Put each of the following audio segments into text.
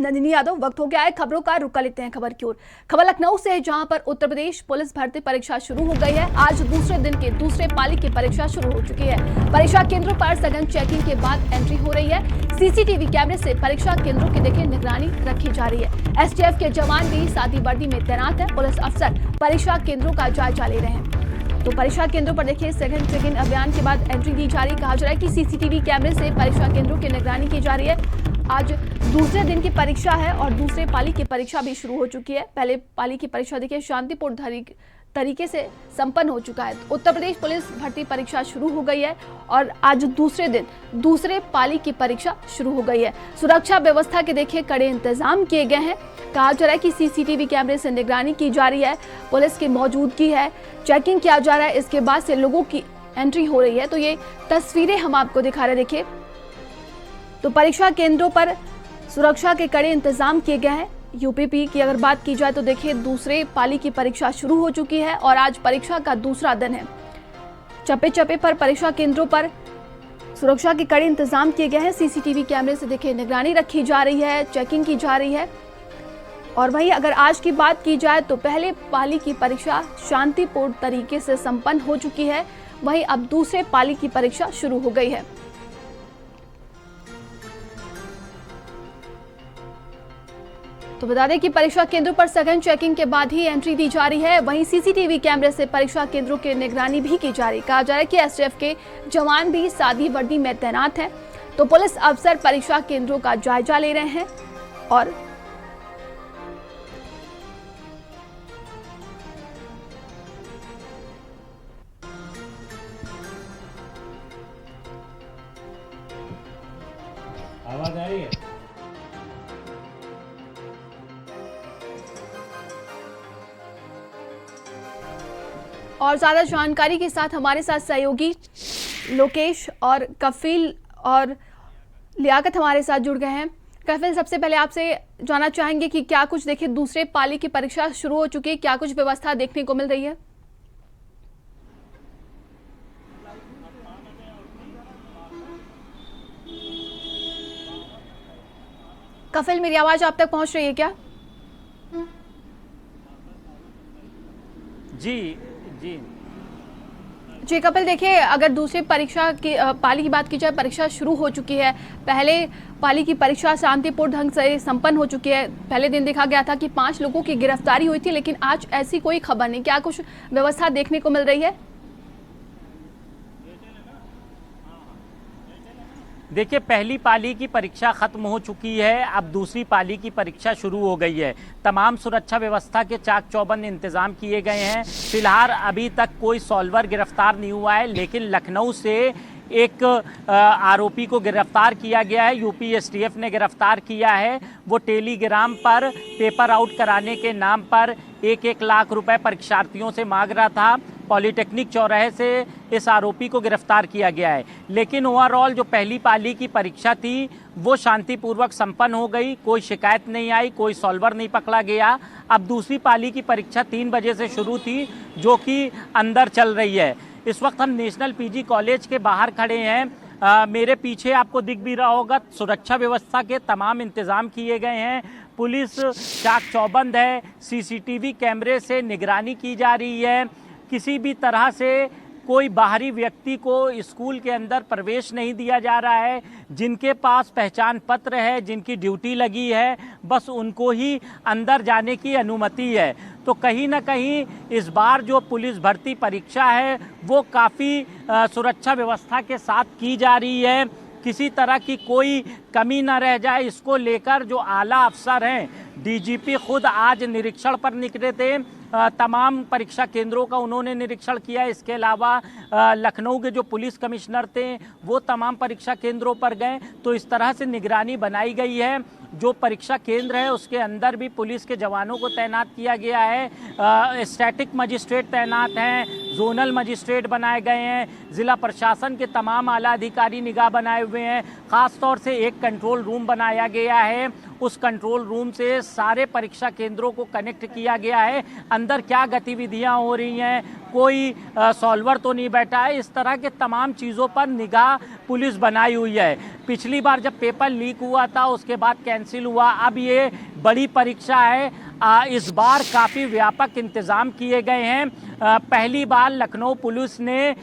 नंदिनी यादव। वक्त हो गया है खबरों का, रुक लेते हैं खबर की ओर। खबर लखनऊ से है, जहां पर उत्तर प्रदेश पुलिस भर्ती परीक्षा शुरू हो गई है। आज दूसरे दिन के दूसरे पाली की परीक्षा शुरू हो चुकी है। परीक्षा केंद्रों पर सघन चेकिंग के बाद एंट्री हो रही है। सीसीटीवी कैमरे से परीक्षा केंद्रों की देखिए निगरानी रखी जा रही है। एसटीएफ के जवान भी सादी वर्दी में तैनात है। पुलिस अफसर परीक्षा केंद्रों का जायजा ले रहे हैं। तो परीक्षा केंद्रों पर देखिए सघन चेकिंग अभियान के बाद एंट्री दी जा रही। कहा जा रहा है कि सीसीटीवी कैमरे से परीक्षा केंद्रों की निगरानी की जा रही है। आज दूसरे दिन की परीक्षा है और दूसरे पाली की परीक्षा भी शुरू हो चुकी है। पहले पाली की परीक्षा देखिए शांतिपूर्ण तरीके से संपन्न हो चुका है। उत्तर प्रदेश पुलिस भर्ती परीक्षा शुरू हो गई है और आज दूसरे दिन दूसरे पाली की परीक्षा शुरू हो गई है। सुरक्षा व्यवस्था के देखिए कड़े इंतजाम किए गए हैं। कहा जा रहा है कि सीसीटीवी कैमरे से निगरानी की जा रही है, पुलिस की मौजूदगी है, चेकिंग किया जा रहा है। इसके बाद से लोगों की एंट्री हो रही है। तो ये तस्वीरें हम आपको दिखा रहे हैं। देखिए तो परीक्षा केंद्रों पर सुरक्षा के कड़े इंतजाम किए गए हैं। यूपीपी की अगर बात की जाए तो देखिए दूसरे पाली की परीक्षा शुरू हो चुकी है और आज परीक्षा का दूसरा दिन है। चप्पे चप्पे पर परीक्षा केंद्रों पर सुरक्षा के कड़े इंतजाम किए गए हैं। सीसीटीवी कैमरे से देखिए निगरानी रखी जा रही है, चेकिंग की जा रही है। और वहीं अगर आज की बात की जाए तो पहले पाली की परीक्षा शांतिपूर्ण तरीके से संपन्न हो चुकी है। वहीं अब दूसरे पाली की परीक्षा शुरू हो गई है। तो बता दें कि परीक्षा केंद्रों पर सघन चेकिंग के बाद ही एंट्री दी जा रही है। वहीं सीसीटीवी कैमरे से परीक्षा केंद्रों की निगरानी भी की जा रही है। कहा जा रहा है कि एसटीएफ के जवान भी सादी वर्दी में तैनात हैं। तो पुलिस अफसर परीक्षा केंद्रों का जायजा ले रहे हैं और आवाज आ रही है। और ज्यादा जानकारी के साथ हमारे साथ सहयोगी लोकेश और कफिल और लियाकत हमारे साथ जुड़ गए हैं। कफिल, सबसे पहले आपसे जानना चाहेंगे कि क्या कुछ देखिए दूसरे पाली की परीक्षा शुरू हो चुकी है, क्या कुछ व्यवस्था देखने को मिल रही है? कफिल, मेरी आवाज आप तक पहुंच रही है क्या? जी जी जी कपिल, देखिए अगर दूसरी परीक्षा की पाली की बात की जाए, परीक्षा शुरू हो चुकी है। पहले पाली की परीक्षा शांतिपूर्ण ढंग से संपन्न हो चुकी है। पहले दिन देखा गया था कि 5 लोगों की गिरफ्तारी हुई थी, लेकिन आज ऐसी कोई खबर नहीं। क्या कुछ व्यवस्था देखने को मिल रही है? देखिए, पहली पाली की परीक्षा खत्म हो चुकी है, अब दूसरी पाली की परीक्षा शुरू हो गई है। तमाम सुरक्षा व्यवस्था के चाक चौबंद इंतजाम किए गए हैं। फिलहाल अभी तक कोई सॉल्वर गिरफ्तार नहीं हुआ है, लेकिन लखनऊ से एक आरोपी को गिरफ्तार किया गया है। यूपी एसटीएफ ने गिरफ्तार किया है। वो टेलीग्राम पर पेपर आउट कराने के नाम पर 1-1 लाख रुपए परीक्षार्थियों से मांग रहा था। पॉलिटेक्निक चौराहे से इस आरोपी को गिरफ्तार किया गया है। लेकिन ओवरऑल जो पहली पाली की परीक्षा थी वो शांतिपूर्वक संपन्न हो गई, कोई शिकायत नहीं आई, कोई सॉल्वर नहीं पकड़ा गया। अब दूसरी पाली की परीक्षा 3 बजे से शुरू थी, जो कि अंदर चल रही है। इस वक्त हम नेशनल पीजी कॉलेज के बाहर खड़े हैं। मेरे पीछे आपको दिख भी रहा होगा, सुरक्षा व्यवस्था के तमाम इंतजाम किए गए हैं। पुलिस चाक चौबंद है, सीसीटीवी कैमरे से निगरानी की जा रही है। किसी भी तरह से कोई बाहरी व्यक्ति को स्कूल के अंदर प्रवेश नहीं दिया जा रहा है। जिनके पास पहचान पत्र है, जिनकी ड्यूटी लगी है, बस उनको ही अंदर जाने की अनुमति है। तो कहीं ना कहीं इस बार जो पुलिस भर्ती परीक्षा है वो काफ़ी सुरक्षा व्यवस्था के साथ की जा रही है। किसी तरह की कोई कमी न रह जाए, इसको लेकर जो आला अफसर हैं, डीजीपी खुद आज निरीक्षण पर निकले थे। तमाम परीक्षा केंद्रों का उन्होंने निरीक्षण किया। इसके अलावा लखनऊ के जो पुलिस कमिश्नर थे वो तमाम परीक्षा केंद्रों पर गए। तो इस तरह से निगरानी बनाई गई है। जो परीक्षा केंद्र है उसके अंदर भी पुलिस के जवानों को तैनात किया गया है। स्टैटिक मजिस्ट्रेट तैनात हैं, जोनल मजिस्ट्रेट बनाए गए हैं, जिला प्रशासन के तमाम आला अधिकारी निगाह बनाए हुए हैं। ख़ास तौर से एक कंट्रोल रूम बनाया गया है, उस कंट्रोल रूम से सारे परीक्षा केंद्रों को कनेक्ट किया गया है। अंदर क्या गतिविधियां हो रही हैं, कोई सॉल्वर तो नहीं बैठा है, इस तरह के तमाम चीज़ों पर निगाह पुलिस बनाई हुई है। पिछली बार जब पेपर लीक हुआ था उसके बाद कैंसिल हुआ, अब ये बड़ी परीक्षा है। इस बार काफ़ी व्यापक इंतज़ाम किए गए हैं। पहली बार लखनऊ पुलिस ने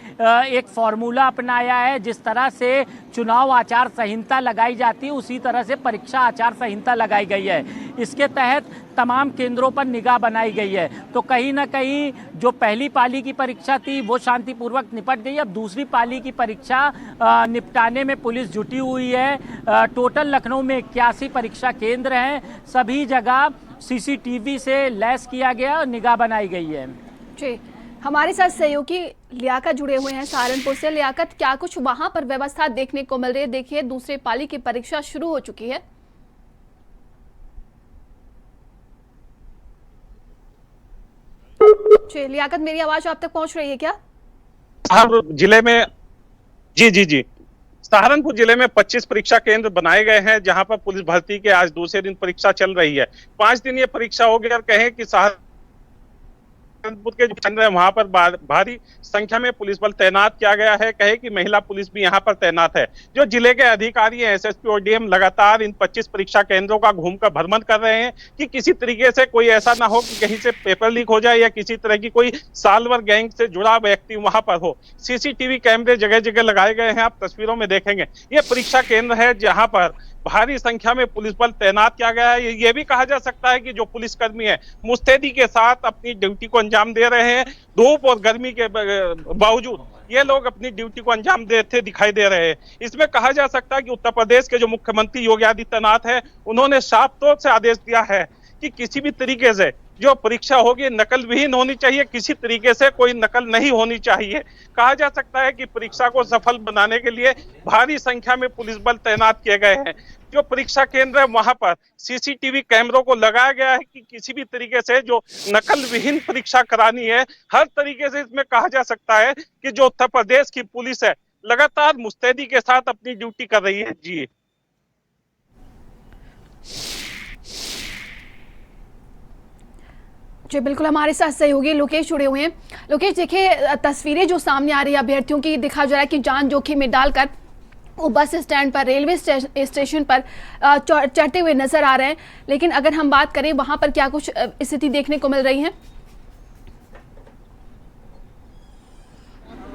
एक फार्मूला अपनाया है, जिस तरह से चुनाव आचार संहिता लगाई जाती है उसी तरह से परीक्षा आचार संहिता लगाई गई है। इसके तहत तमाम केंद्रों पर निगाह बनाई गई है। तो कहीं ना कहीं जो पहली पाली की परीक्षा थी वो शांतिपूर्वक निपट गई। अब दूसरी पाली की परीक्षा निपटाने में पुलिस जुटी हुई है। टोटल लखनऊ में 81 परीक्षा केंद्र हैं, सभी जगह सीसीटीवी से लैस किया गया और निगाह बनाई गई है। जी, हमारे साथ सहयोगी लियाकत जुड़े हुए हैं सहारनपुर से। लियाकत, क्या कुछ वहां पर व्यवस्था देखने को मिल रही है? देखिए, दूसरे पाली की परीक्षा शुरू हो चुकी है। जी लियाकत, मेरी आवाज आप तक पहुंच रही है क्या? जिले में जी सहारनपुर जिले में 25 परीक्षा केंद्र बनाए गए हैं, जहां पर पुलिस भर्ती के आज दूसरे दिन परीक्षा चल रही है। 5 दिन ये परीक्षा हो गई और कहें कि सहारनपुर के जो केंद्र है वहां पर भारी संख्या में पुलिस बल तैनात किया गया है। कहे कि महिला पुलिस भी यहां पर तैनात है। जो जिले के अधिकारी हैं, एसएसपी और डीएम, लगातार इन 25 परीक्षा केंद्रों का घूमकर भ्रमण कर रहे हैं कि किसी तरीके से कोई ऐसा ना हो कि कहीं से पेपर लीक हो जाए या किसी तरह की कोई साल्वर गैंग से जुड़ा व्यक्ति वहां पर हो। सीसीटीवी कैमरे जगह जगह लगाए गए हैं, आप तस्वीरों में देखेंगे। ये परीक्षा केंद्र है जहां पर भारी संख्या में पुलिस बल तैनात किया गया है। ये भी कहा जा सकता है कि जो पुलिसकर्मी है मुस्तैदी के साथ अपनी ड्यूटी को अंजाम दे रहे हैं। धूप और गर्मी के बावजूद ये लोग अपनी ड्यूटी को अंजाम देते दिखाई दे रहे हैं। इसमें कहा जा सकता है कि उत्तर प्रदेश के जो मुख्यमंत्री योगी आदित्यनाथ है, उन्होंने साफ तौर से आदेश दिया है कि किसी भी तरीके से जो परीक्षा होगी नकल विहीन होनी चाहिए, किसी तरीके से कोई नकल नहीं होनी चाहिए। कहा जा सकता है कि परीक्षा को सफल बनाने के लिए भारी संख्या में पुलिस बल तैनात किए गए हैं। जो परीक्षा केंद्र है वहां पर सीसीटीवी कैमरों को लगाया गया है कि किसी भी तरीके से जो नकल विहीन परीक्षा करानी है, हर तरीके से इसमें कहा जा सकता है कि जो उत्तर प्रदेश की पुलिस है लगातार मुस्तैदी के साथ अपनी ड्यूटी कर रही है। जी बिल्कुल, हमारे साथ सहयोगी लोकेश जुड़े हुए हैं। लोकेश, देखिए तस्वीरें जो सामने आ रही है अभ्यर्थियों की, दिखा जा रहा है कि जान जोखिम में डालकर वो बस स्टैंड पर, रेलवे स्टेशन पर चढ़ते हुए नजर आ रहे हैं। लेकिन अगर हम बात करें वहां पर क्या कुछ स्थिति देखने को मिल रही है?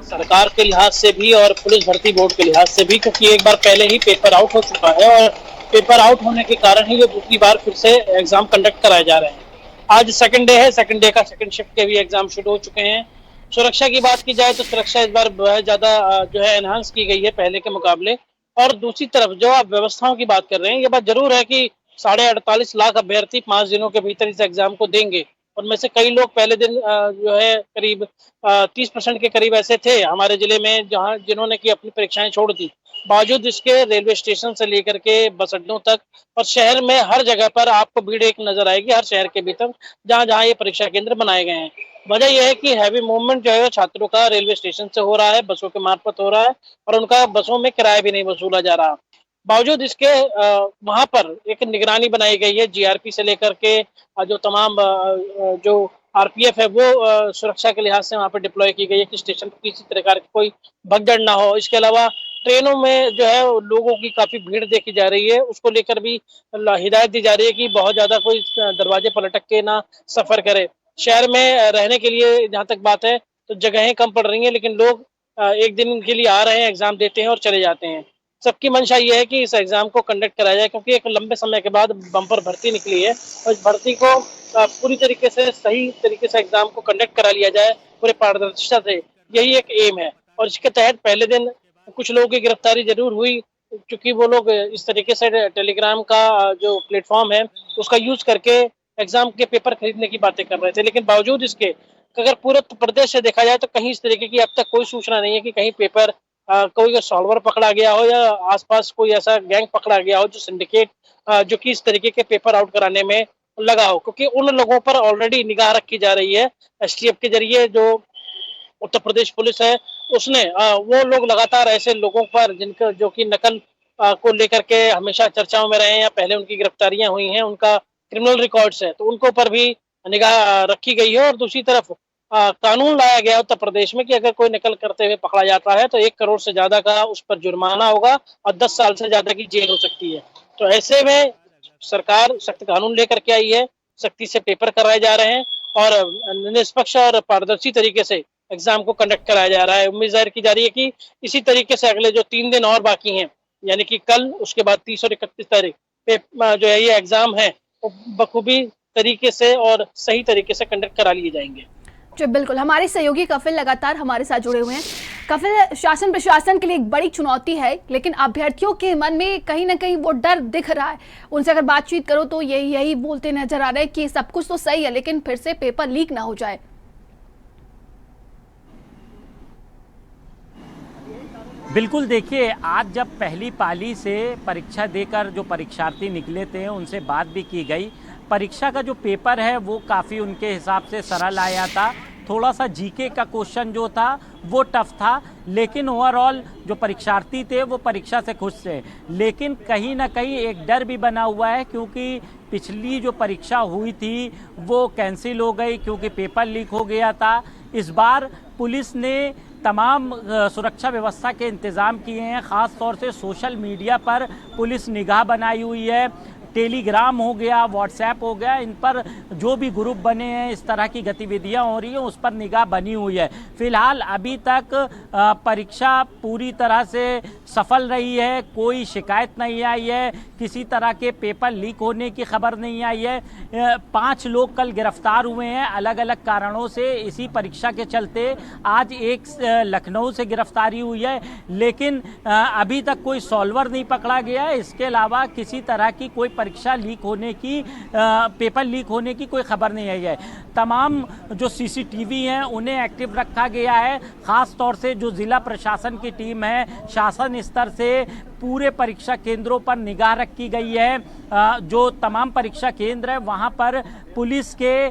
सरकार के लिहाज से भी और पुलिस भर्ती बोर्ड के लिहाज से भी, क्योंकि एक बार पहले ही पेपर आउट हो चुका है और पेपर आउट होने के कारण ही ये दूसरी बार फिर से एग्जाम कंडक्ट कराए जा रहे हैं। आज सेकंड डे है, सेकंड डे का सेकंड शिफ्ट के भी एग्जाम शुरू हो चुके हैं। सुरक्षा की बात की जाए तो सुरक्षा इस बार बहुत ज्यादा जो है एनहांस की गई है पहले के मुकाबले। और दूसरी तरफ जो आप व्यवस्थाओं की बात कर रहे हैं, ये बात जरूर है कि 48.5 लाख अभ्यर्थी 5 दिनों के भीतर इस एग्जाम को देंगे। उनमें से कई लोग पहले दिन जो है करीब 30% के करीब ऐसे थे हमारे जिले में जिन्होंने की अपनी परीक्षाएं छोड़ दी। बावजूद इसके रेलवे स्टेशन से लेकर के बस अड्डों तक और शहर में हर जगह पर आपको भीड़ एक नजर आएगी, हर शहर के भीतर जहां जहां ये परीक्षा केंद्र बनाए गए हैं। वजह यह है कि हैवी मूवमेंट जो है छात्रों का रेलवे स्टेशन से हो रहा है, बसों के मार्फत हो रहा है और उनका बसों में किराया भी नहीं वसूला जा रहा। बावजूद इसके वहां पर एक निगरानी बनाई गई है, जीआरपी से लेकर के जो तमाम जो आरपीएफ है वो सुरक्षा के लिहाज से वहां पर डिप्लॉय की गई है कि स्टेशन पर किसी प्रकार की कोई भगदड़ ना हो। इसके अलावा ट्रेनों में जो है लोगों की काफी भीड़ देखी जा रही है, उसको लेकर भी हिदायत दी जा रही है कि बहुत ज्यादा कोई दरवाजे पर लटक के ना सफर करे। शहर में रहने के लिए जहां तक बात है तो जगहें कम पड़ रही हैं, लेकिन लोग एक दिन के लिए आ रहे हैं, एग्जाम देते हैं और चले जाते हैं। सबकी मंशा ये है कि इस एग्जाम को कंडक्ट कराया जाए, क्योंकि एक लंबे समय के बाद बम्पर भर्ती निकली है और इस भर्ती को पूरी तरीके से सही तरीके से एग्जाम को कंडक्ट करा लिया जाए पूरे पारदर्शिता से, यही एक एम है। और इसके तहत पहले दिन कुछ लोगों की गिरफ्तारी जरूर हुई, क्योंकि वो लोग इस तरीके से टेलीग्राम का जो प्लेटफॉर्म है उसका यूज करके एग्जाम के पेपर खरीदने की बातें कर रहे थे। लेकिन बावजूद इसके अगर पूरे प्रदेश से देखा जाए तो कहीं इस तरीके की अब तक कोई सूचना नहीं है कि कहीं पेपर कोई सॉल्वर पकड़ा गया हो या आसपास कोई ऐसा गैंग पकड़ा गया हो जो सिंडिकेट जो कि इस तरीके के पेपर आउट कराने में लगा हो, क्योंकि उन लोगों पर ऑलरेडी निगाह रखी जा रही है एसटीएफ के जरिए। जो उत्तर प्रदेश पुलिस है उसने वो लोग लगातार ऐसे लोगों पर जिनका जो कि नकल को लेकर के हमेशा चर्चाओं में रहे हैं या पहले उनकी गिरफ्तारियां हुई हैं, उनका क्रिमिनल रिकॉर्ड्स है, तो उनको पर भी निगाह रखी गई है। और दूसरी तरफ कानून लाया गया उत्तर प्रदेश में कि अगर कोई नकल करते हुए पकड़ा जाता है तो 1 करोड़ से ज्यादा का उस पर जुर्माना होगा और 10 साल से ज्यादा की जेल हो सकती है। तो ऐसे में सरकार सख्त कानून लेकर के आई है, सख्ती से पेपर कराए जा रहे हैं और निष्पक्ष और पारदर्शी तरीके से एग्जाम को कंडक्ट कराया जा रहा है। उम्मीद जाहिर की जा रही है कि इसी तरीके से अगले जो 3 दिन और बाकी हैं, यानी कि कल, उसके बाद 30 और 31 तारीख पे जो है ये एग्जाम है वो बखूबी तरीके से और सही तरीके से कंडक्ट करा लिए जाएंगे। जी बिल्कुल, हमारे सहयोगी कफिल लगातार हमारे साथ जुड़े हुए हैं। कफिल, शासन प्रशासन के लिए एक बड़ी चुनौती है, लेकिन अभ्यर्थियों के मन में कहीं ना कहीं वो डर दिख रहा है। उनसे अगर बातचीत करो तो यही बोलते नजर आ रहे हैं कि सब कुछ तो सही है, लेकिन फिर से पेपर लीक ना हो जाए। बिल्कुल, देखिए, आज जब पहली पाली से परीक्षा देकर जो परीक्षार्थी निकले थे उनसे बात भी की गई। परीक्षा का जो पेपर है वो काफ़ी उनके हिसाब से सरल आया था। थोड़ा सा जीके का क्वेश्चन जो था वो टफ था, लेकिन ओवरऑल जो परीक्षार्थी थे वो परीक्षा से खुश थे। लेकिन कहीं ना कहीं एक डर भी बना हुआ है, क्योंकि पिछली जो परीक्षा हुई थी वो कैंसिल हो गई क्योंकि पेपर लीक हो गया था। इस बार पुलिस ने तमाम सुरक्षा व्यवस्था के इंतज़ाम किए हैं। ख़ास तौर से सोशल मीडिया पर पुलिस निगाह बनाई हुई है। टेलीग्राम हो गया, व्हाट्सएप हो गया, इन पर जो भी ग्रुप बने हैं, इस तरह की गतिविधियां हो रही हैं, उस पर निगाह बनी हुई है। फिलहाल अभी तक परीक्षा पूरी तरह से सफल रही है, कोई शिकायत नहीं आई है, किसी तरह के पेपर लीक होने की खबर नहीं आई है। 5 लोग कल गिरफ्तार हुए हैं अलग अलग कारणों से इसी परीक्षा के चलते। आज एक लखनऊ से गिरफ्तारी हुई है, लेकिन अभी तक कोई सॉल्वर नहीं पकड़ा गया है। इसके अलावा किसी तरह की कोई परीक्षा लीक होने की, पेपर लीक होने की कोई खबर नहीं आई है। तमाम जो सीसीटीवी हैं उन्हें एक्टिव रखा गया है। ख़ास तौर से जो ज़िला प्रशासन की टीम है, शासन स्तर से पूरे परीक्षा केंद्रों पर निगाह रखी गई है। जो तमाम परीक्षा केंद्र है वहाँ पर पुलिस के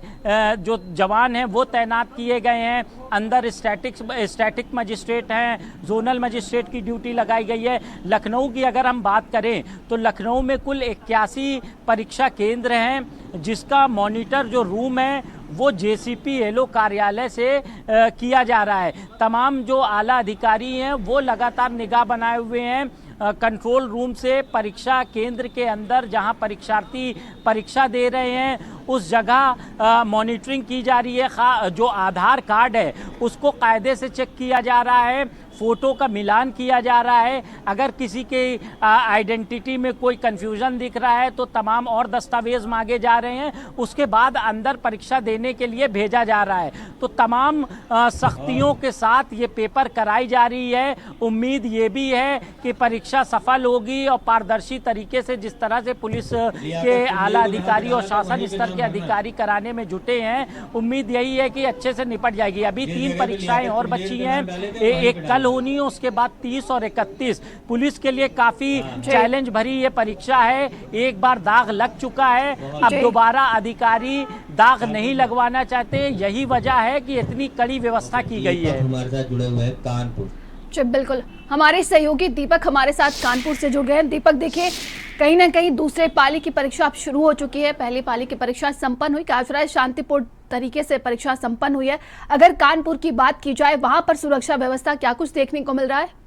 जो जवान हैं वो तैनात किए गए हैं। अंदर स्टैटिक मजिस्ट्रेट हैं, जोनल मजिस्ट्रेट की ड्यूटी लगाई गई है। लखनऊ की अगर हम बात करें तो लखनऊ में कुल 81 परीक्षा केंद्र हैं, जिसका मॉनिटर जो रूम है वो जेसीपी एलओ कार्यालय से किया जा रहा है। तमाम जो आला अधिकारी हैं वो लगातार निगाह बनाए हुए हैं। कंट्रोल रूम से परीक्षा केंद्र के अंदर जहां परीक्षार्थी परीक्षा दे रहे हैं उस जगह मॉनिटरिंग की जा रही है। जो आधार कार्ड है उसको कायदे से चेक किया जा रहा है, फ़ोटो का मिलान किया जा रहा है। अगर किसी के आइडेंटिटी में कोई कन्फ्यूज़न दिख रहा है तो तमाम और दस्तावेज़ मांगे जा रहे हैं, उसके बाद अंदर परीक्षा देने के लिए भेजा जा रहा है। तो तमाम सख्तियों के साथ ये पेपर कराई जा रही है। उम्मीद ये भी है कि परीक्षा सफल होगी और पारदर्शी तरीके से, जिस तरह से पुलिस के आला अधिकारी और शासन स्तर के अधिकारी कराने में जुटे हैं, उम्मीद यही है कि अच्छे से निपट जाएगी। अभी 3 परीक्षाएं और बची हैं, एक कल होनी है, उसके बाद 30 और 31। पुलिस के लिए काफी चैलेंज भरी ये परीक्षा है। एक बार दाग लग चुका है, अब दोबारा अधिकारी दाग नहीं लगवाना चाहते। यही वजह है कि इतनी कड़ी व्यवस्था की गई है। हमारे साथ जुड़े हुए हैं कानपुर। बिल्कुल, हमारे सहयोगी दीपक हमारे साथ कानपुर से जुड़ गए हैं। दीपक, देखिए, कहीं ना कहीं दूसरे पाली की परीक्षा अब शुरू हो चुकी है। पहली पाली की परीक्षा संपन्न हुई, काफी राय शांतिपूर्ण तरीके से परीक्षा संपन्न हुई है। अगर कानपुर की बात की जाए, वहां पर सुरक्षा व्यवस्था क्या कुछ देखने को मिल रहा है?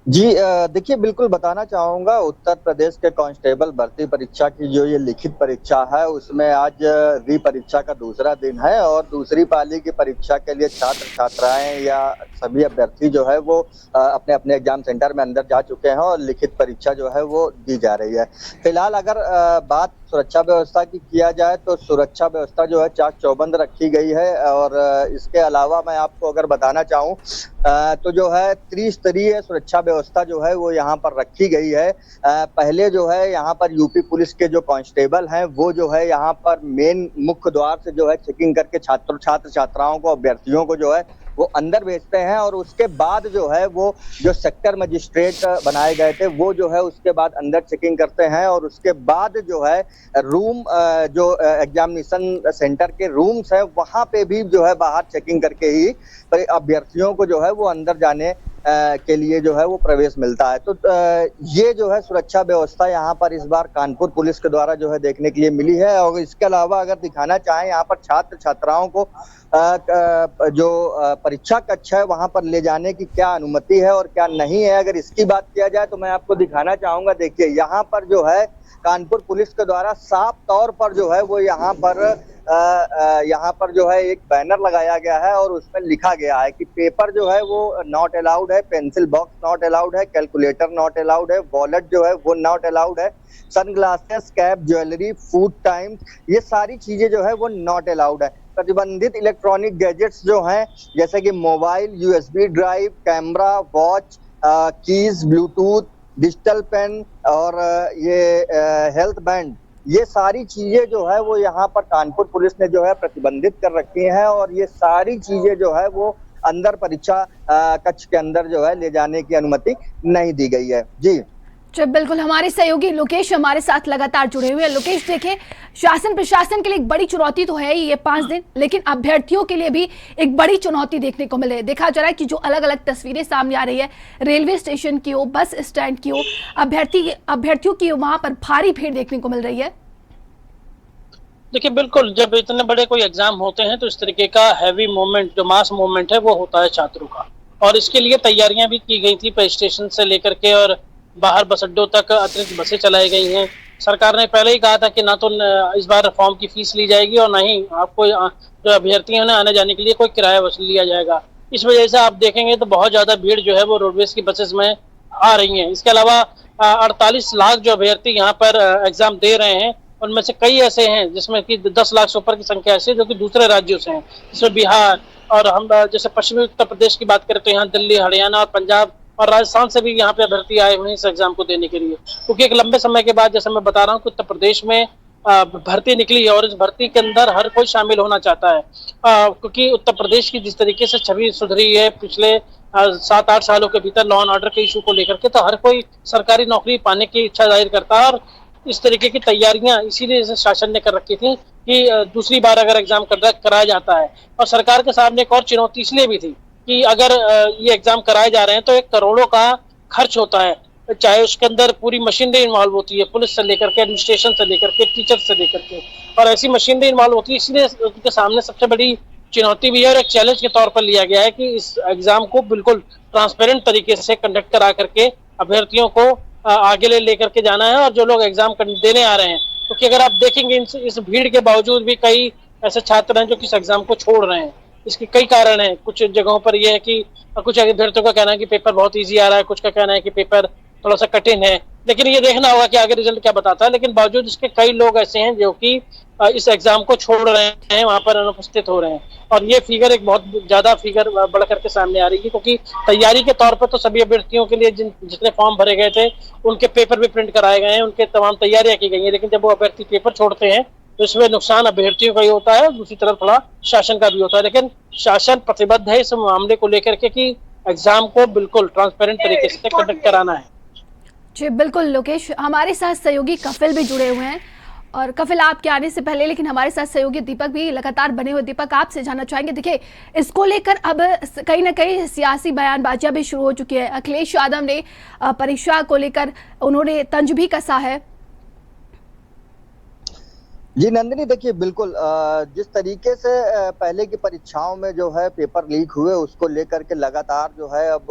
जी देखिए, बिल्कुल बताना चाहूंगा, उत्तर प्रदेश के कांस्टेबल भर्ती परीक्षा की जो ये लिखित परीक्षा है उसमें आज री परीक्षा का दूसरा दिन है और दूसरी पाली की परीक्षा के लिए छात्र छात्राएं या सभी अभ्यर्थी जो है वो अपने अपने एग्जाम सेंटर में अंदर जा चुके हैं और लिखित परीक्षा जो है वो दी जा रही है। फिलहाल अगर बात सुरक्षा व्यवस्था की किया जाए तो सुरक्षा व्यवस्था जो है चाक चौबंद रखी गई है। और इसके अलावा मैं आपको अगर बताना चाहूँ तो जो है त्रिस्तरीय सुरक्षा व्यवस्था जो है वो यहाँ पर रखी गई है। पहले जो है यहाँ पर यूपी पुलिस के जो कांस्टेबल हैं वो जो है यहाँ पर मेन मुख्य द्वार से जो है चेकिंग करके छात्र छात्राओं को, अभ्यर्थियों को जो है वो अंदर भेजते हैं और उसके बाद जो है वो जो सेक्टर मजिस्ट्रेट बनाए गए थे वो जो है उसके बाद अंदर चेकिंग करते हैं और उसके बाद जो है रूम जो एग्जामिनेशन सेंटर के रूम्स है वहां पे भी जो है बाहर चेकिंग करके ही अभ्यर्थियों को जो है वो अंदर जाने के लिए जो है वो प्रवेश मिलता है। तो ये जो है सुरक्षा व्यवस्था यहाँ पर इस बार कानपुर पुलिस के द्वारा जो है देखने के लिए मिली है। और इसके अलावा अगर दिखाना चाहें यहाँ पर छात्र छात्राओं को जो परीक्षा कक्ष है वहां पर ले जाने की क्या अनुमति है और क्या नहीं है, अगर इसकी बात किया जाए तो मैं आपको दिखाना चाहूंगा। देखिए यहाँ पर जो है कानपुर पुलिस के द्वारा साफ तौर पर जो है वो यहाँ पर जो है एक बैनर लगाया गया है और उसमें लिखा गया है कि पेपर जो है वो नॉट अलाउड है, पेंसिल बॉक्स नॉट अलाउड है, कैलकुलेटर नॉट अलाउड है, वॉलेट जो है वो नॉट अलाउड है, sunglasses, cap, jewellery, food time, ये सारी चीजें जो है वो नॉट अलाउड है। प्रतिबंधित इलेक्ट्रॉनिक गैजेट्स जो हैं जैसे कि mobile, USB drive, camera, watch, keys, Bluetooth, digital pen और ये हेल्थ बैंड, ये सारी चीजें जो है वो यहाँ पर कानपुर पुलिस ने जो है प्रतिबंधित कर रखी हैं और ये सारी चीजें जो है वो अंदर परीक्षा कक्ष के अंदर जो है ले जाने की अनुमति नहीं दी गई है। जी बिल्कुल, हमारे सहयोगी लोकेश हमारे साथ लगातार जुड़े हुए हैं। लोकेश, देखें, शासन प्रशासन के लिए एक बड़ी चुनौती तो है ही ये 5 दिन, लेकिन अभ्यर्थियों के लिए भी एक बड़ी चुनौती देखने को मिले। देखा जा रहा है कि जो अलग अलग तस्वीरें सामने आ रही है, रेलवे स्टेशन की हो, बस स्टैंड की हो, अभ्यर्थियों की वहां पर भारी भीड़ देखने को मिल रही है। देखिए बिल्कुल, जब इतने बड़े कोई एग्जाम होते हैं तो इस तरीके का हैवी मूवमेंट, जो मास मूवमेंट है वो होता है छात्रों का, और इसके लिए तैयारियां भी की गई थी। स्टेशन से लेकर के और बाहर बस अड्डों तक अतिरिक्त बसें चलाई गई हैं। सरकार ने पहले ही कहा था कि ना तो इस बार फॉर्म की फीस ली जाएगी और ना ही आपको जो अभ्यर्थी हैं आने जाने के लिए कोई किराया वसूल लिया जाएगा। इस वजह से आप देखेंगे तो बहुत ज्यादा भीड़ जो है वो रोडवेज की बसेस में आ रही है। इसके अलावा 48 लाख जो अभ्यर्थी यहाँ पर एग्जाम दे रहे हैं उनमें से कई ऐसे हैं जिसमें कि 10 लाख से ऊपर की संख्या ऐसी जो कि दूसरे राज्यों से हैं, जिसमें बिहार और हम जैसे पश्चिमी उत्तर प्रदेश की बात करें तो यहाँ दिल्ली, हरियाणा और पंजाब और राजस्थान से भी यहाँ पे अभ्यर्थी आए हुए हैं इस एग्जाम को देने के लिए। क्योंकि एक लंबे समय के बाद, जैसे मैं बता रहा हूँ, उत्तर प्रदेश में भर्ती निकली है और इस भर्ती के अंदर हर कोई शामिल होना चाहता है, क्योंकि उत्तर प्रदेश की जिस तरीके से छवि सुधरी है पिछले 7-8 सालों के भीतर लॉ एंड ऑर्डर के इशू को लेकर के, तो हर कोई सरकारी नौकरी पाने की इच्छा जाहिर करता है। और इस तरीके की तैयारियां इसीलिए शासन ने कर रखी थी कि दूसरी बार अगर एग्जाम कराया जाता है। और सरकार के सामने एक और चुनौती इसलिए भी थी कि अगर ये एग्जाम कराए जा रहे हैं तो 1 करोड़ों का खर्च होता है, चाहे उसके अंदर पूरी मशीनरी इन्वॉल्व होती है, पुलिस से लेकर के, एडमिनिस्ट्रेशन से लेकर के, टीचर से लेकर के, और ऐसी मशीनरी इन्वॉल्व होती है। इसलिए उनके सामने सबसे बड़ी चुनौती भी है और एक चैलेंज के तौर पर लिया गया है कि इस एग्जाम को बिल्कुल ट्रांसपेरेंट तरीके से कंडक्ट करा करके अभ्यर्थियों को आगे लेकर के जाना है। और जो लोग एग्जाम देने आ रहे हैं, क्योंकि अगर आप देखेंगे इस भीड़ के बावजूद भी कई ऐसे छात्र हैं जो कि इस एग्जाम को छोड़ रहे हैं। इसके कई कारण हैं। कुछ जगहों पर यह है कि कुछ अभ्यर्थियों का कहना है कि पेपर बहुत इजी आ रहा है, कुछ का कहना है कि पेपर थोड़ा सा कठिन है, लेकिन ये देखना होगा कि आगे रिजल्ट क्या बताता है। लेकिन बावजूद इसके कई लोग ऐसे हैं जो कि इस एग्जाम को छोड़ रहे हैं, वहां पर अनुपस्थित हो रहे हैं, और ये फिगर एक बहुत ज्यादा फिगर बढ़ करके सामने आ रही है। क्योंकि तैयारी के तौर पर तो सभी अभ्यर्थियों के लिए जितने फॉर्म भरे गए थे उनके पेपर भी प्रिंट कराए गए हैं, उनके तमाम तैयारियां की गई हैं, लेकिन जब वो अभ्यर्थी पेपर छोड़ते हैं तो इसमें नुकसान अभ्यर्थियों का ही होता है, दूसरी तरफ थोड़ा शासन का भी होता है। लेकिन शासन प्रतिबद्ध है इस मामले को लेकर के कि एग्जाम को बिल्कुल ट्रांसपेरेंट तरीके से कंडक्ट कराना है। जी बिल्कुल लोकेश, हमारे साथ सहयोगी कपिल भी जुड़े हुए हैं, और कपिल आपके आने से पहले लेकिन हमारे साथ सहयोगी दीपक भी लगातार बने हुए। दीपक, आपसे जानना चाहेंगे, देखिए इसको लेकर अब कहीं ना कहीं सियासी बयानबाजियां भी शुरू हो चुकी है। अखिलेश यादव ने परीक्षा को लेकर उन्होंने तंज भी कसा है। जी नंदिनी, देखिए बिल्कुल जिस तरीके से पहले की परीक्षाओं में जो है पेपर लीक हुए उसको लेकर के लगातार जो है अब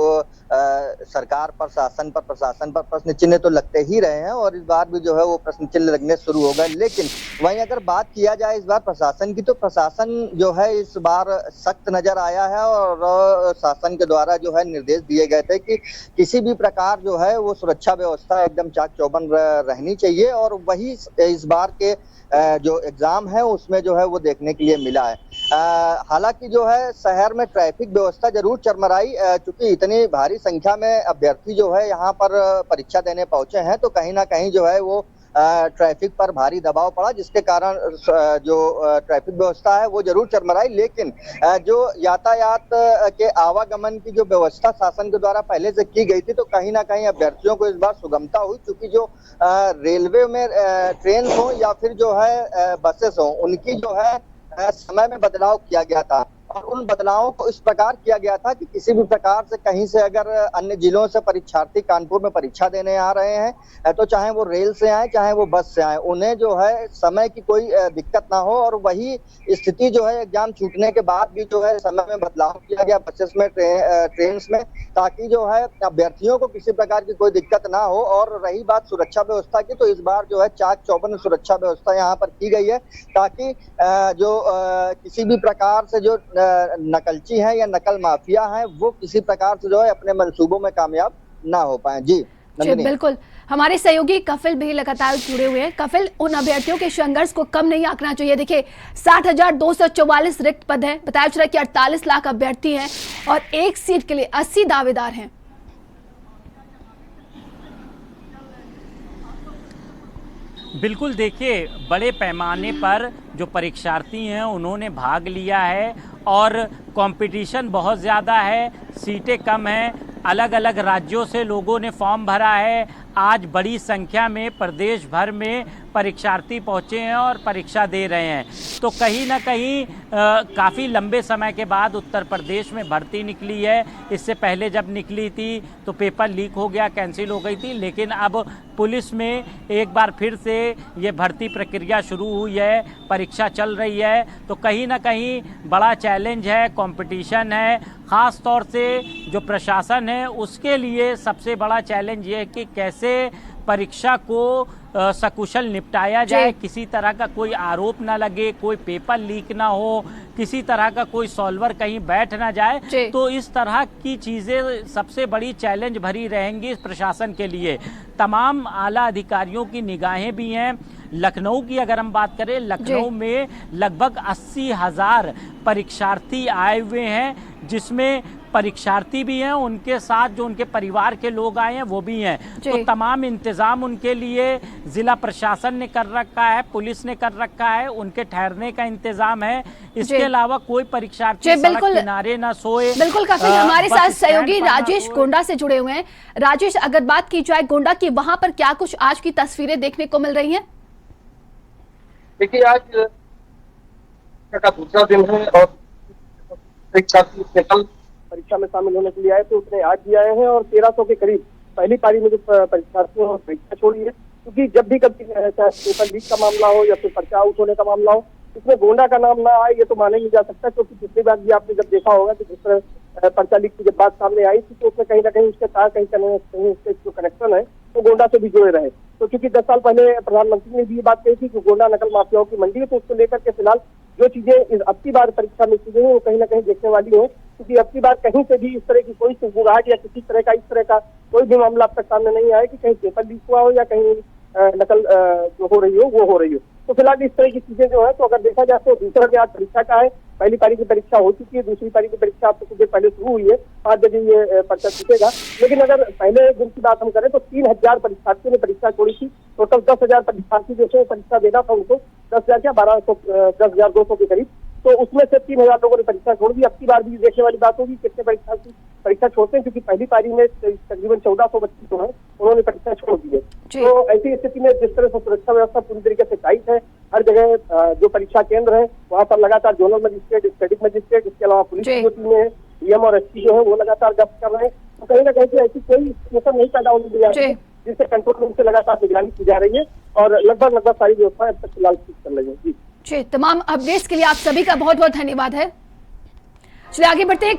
सरकार पर, शासन पर, प्रशासन पर प्रश्न चिन्ह तो लगते ही रहे हैं और इस बार भी जो है वो प्रश्न चिन्ह लगने शुरू हो गए। लेकिन वहीं अगर बात किया जाए इस बार प्रशासन की, तो प्रशासन जो है इस बार सख्त नजर आया है और शासन के द्वारा जो है निर्देश दिए गए थे कि किसी भी प्रकार जो है वो सुरक्षा व्यवस्था एकदम चाक चौबंद रहनी चाहिए। और वही इस बार के जो एग्जाम है उसमें जो है वो देखने के लिए मिला है। हालांकि जो है शहर में ट्रैफिक व्यवस्था जरूर चरमराई, चूंकि इतनी भारी संख्या में अभ्यर्थी जो है यहाँ पर परीक्षा देने पहुंचे हैं, तो कहीं ना कहीं जो है वो ट्रैफिक पर भारी दबाव पड़ा, जिसके कारण जो ट्रैफिक व्यवस्था है वो जरूर चरमराई, लेकिन जो यातायात के आवागमन की जो व्यवस्था शासन के द्वारा पहले से की गई थी, तो कहीं ना कहीं अभ्यर्थियों को इस बार सुगमता हुई, क्योंकि जो रेलवे में ट्रेन हो या फिर जो है बसेस हो, उनकी जो है समय में बदलाव किया गया था। और उन बदलावों को इस प्रकार किया गया था कि किसी भी प्रकार से कहीं से अगर अन्य जिलों से परीक्षार्थी कानपुर में परीक्षा देने आ रहे हैं, तो चाहे वो रेल से आए चाहे वो बस से आए, उन्हें जो है समय की कोई दिक्कत ना हो। और वही स्थिति जो है एग्जाम छूटने के बाद भी जो है समय में बदलाव किया गया बसेस में, ट्रेन में, ताकि जो है अभ्यर्थियों को किसी प्रकार की कोई दिक्कत ना हो। और रही बात सुरक्षा व्यवस्था की, तो इस बार जो है चाक चौबंद सुरक्षा व्यवस्था यहाँ पर की गई है, ताकि जो किसी भी प्रकार से जो नकलची है या नकल माफिया है, वो किसी प्रकार से जो है अपने मंसूबों में कामयाब ना हो पाए। जी बिल्कुल, हमारे सहयोगी कफिल भी लगातार जुड़े हुए हैं। कफिल, उन अभ्यर्थियों के संघर्ष को कम नहीं आंकना चाहिए। देखिए 60,244 रिक्त पद हैं, बताया जा रहा है कि 48 लाख अभ्यर्थी हैं और एक सीट के लिए 80 दावेदार हैं। बिल्कुल, देखिए बड़े पैमाने पर जो परीक्षार्थी हैं उन्होंने भाग लिया है और कंपटीशन बहुत ज़्यादा है, सीटें कम हैं, अलग अलग राज्यों से लोगों ने फॉर्म भरा है। आज बड़ी संख्या में प्रदेश भर में परीक्षार्थी पहुँचे हैं और परीक्षा दे रहे हैं। तो कहीं ना कहीं काफ़ी लंबे समय के बाद उत्तर प्रदेश में भर्ती निकली है। इससे पहले जब निकली थी तो पेपर लीक हो गया, कैंसिल हो गई थी, लेकिन अब पुलिस में एक बार फिर से ये भर्ती प्रक्रिया शुरू हुई है, परीक्षा चल रही है। तो कहीं ना कहीं बड़ा चैलेंज है, कंपटीशन है। ख़ास तौर से जो प्रशासन है उसके लिए सबसे बड़ा चैलेंज ये है कि कैसे परीक्षा को सकुशल निपटाया जाए, किसी तरह का कोई आरोप ना लगे, कोई पेपर लीक ना हो, किसी तरह का कोई सॉल्वर कहीं बैठ ना जाए। तो इस तरह की चीज़ें सबसे बड़ी चैलेंज भरी रहेंगी प्रशासन के लिए। तमाम आला अधिकारियों की निगाहें भी हैं। लखनऊ की अगर हम बात करें, लखनऊ में लगभग 80,000 परीक्षार्थी आए हुए हैं, जिसमें परीक्षार्थी भी हैं, उनके साथ जो उनके परिवार के लोग आए हैं वो भी हैं। तो तमाम इंतजाम उनके लिए जिला प्रशासन ने कर रखा है, पुलिस ने कर रखा है, उनके ठहरने का इंतजाम है। इसके अलावा कोई परीक्षार्थी सड़क किनारे ना सोए। बिल्कुल, काफी हमारे साथ सहयोगी राजेश गोंडा से जुड़े हुए हैं। राजेश, अगर बात की जाए गोंडा की, वहां पर क्या कुछ आज की तस्वीरें देखने को मिल रही हैं? देखिए, आज का दूसरा दिन है और कल परीक्षा में शामिल होने के लिए आए थे, उसने आज भी आए हैं और 1300 के करीब पहली पारी में जो परीक्षार्थियों ने परीक्षा छोड़ी है। क्योंकि जब भी कभी पेपर लीक का मामला हो या फिर पर्चा आउट होने का मामला हो, इसमें गोंडा का नाम ना आए ये तो माना ही नहीं जा सकता। क्योंकि पिछली बार भी आपने जब देखा होगा कि जिस तरह पर्चा लीक की जब बात सामने आई थी, तो उसमें कहीं ना कहीं उसके तार कहीं उसके जो कनेक्शन है वो गोंडा से भी जुड़े रहे। तो चूंकि 10 साल पहले प्रधानमंत्री ने भी ये बात कही थी कि गोंडा नकल माफियाओं की मंडी है, तो उसको लेकर के फिलहाल जो चीजें अब की बार परीक्षा में की गई है वो कहीं ना कहीं देखने वाली है। क्योंकि अब की बार कहीं से भी इस तरह की कोई सुगबुगाहट या किसी तरह का इस तरह का कोई भी मामला अब तक सामने नहीं आया कि कहीं पेपर लीक हुआ हो या कहीं नकल जो हो रही हो वो हो रही हो। तो फिलहाल इस तरह की चीजें जो है, तो अगर देखा जाए तो दूसरा दिन आज परीक्षा का है। पहली पारी की परीक्षा हो चुकी है, दूसरी पारी की परीक्षा अब कुछ देर पहले शुरू हुई है, 5 बजे ये पर्चा छूटेगा। लेकिन अगर पहले दिन की बात हम करें तो 3000 परीक्षार्थियों ने परीक्षा छोड़ी थी। टोटल 10,000 परीक्षार्थी जो है परीक्षा देना था उनको, 10,000 या 10,200 के करीब। तो उसमें से 3,000 लोगों ने परीक्षा छोड़ दी। अब की बार भी देखने वाली बात होगी कितने परीक्षार्थी परीक्षा छोड़ते हैं, क्योंकि पहली पारी में तकरीबन 1400 बच्चे जो है उन्होंने परीक्षा छोड़ दी है। तो ऐसी स्थिति में जिस तरह से सुरक्षा व्यवस्था पूरी तरीके से टाइट है, हर जगह जो परीक्षा केंद्र है वहाँ पर लगातार जोनल मजिस्ट्रेट, स्टेटिक मजिस्ट्रेट, इसके अलावा पुलिस की जो टीमें हैं, डीएम और एसपी जो है वो लगातार जब्त कर रहे हैं। तो कहीं ना कहीं ऐसी कोई सिचुएशन नहीं पैदा होने दी जा रही है जिससे कंट्रोल रूम से लगातार निगरानी की जा रही है और लगभग सारी व्यवस्थाएं अब तक फिलहाल ठीक चल रही है। जी, तमाम अपडेट्स के लिए आप सभी का बहुत बहुत धन्यवाद है। चलिए आगे बढ़ते हैं।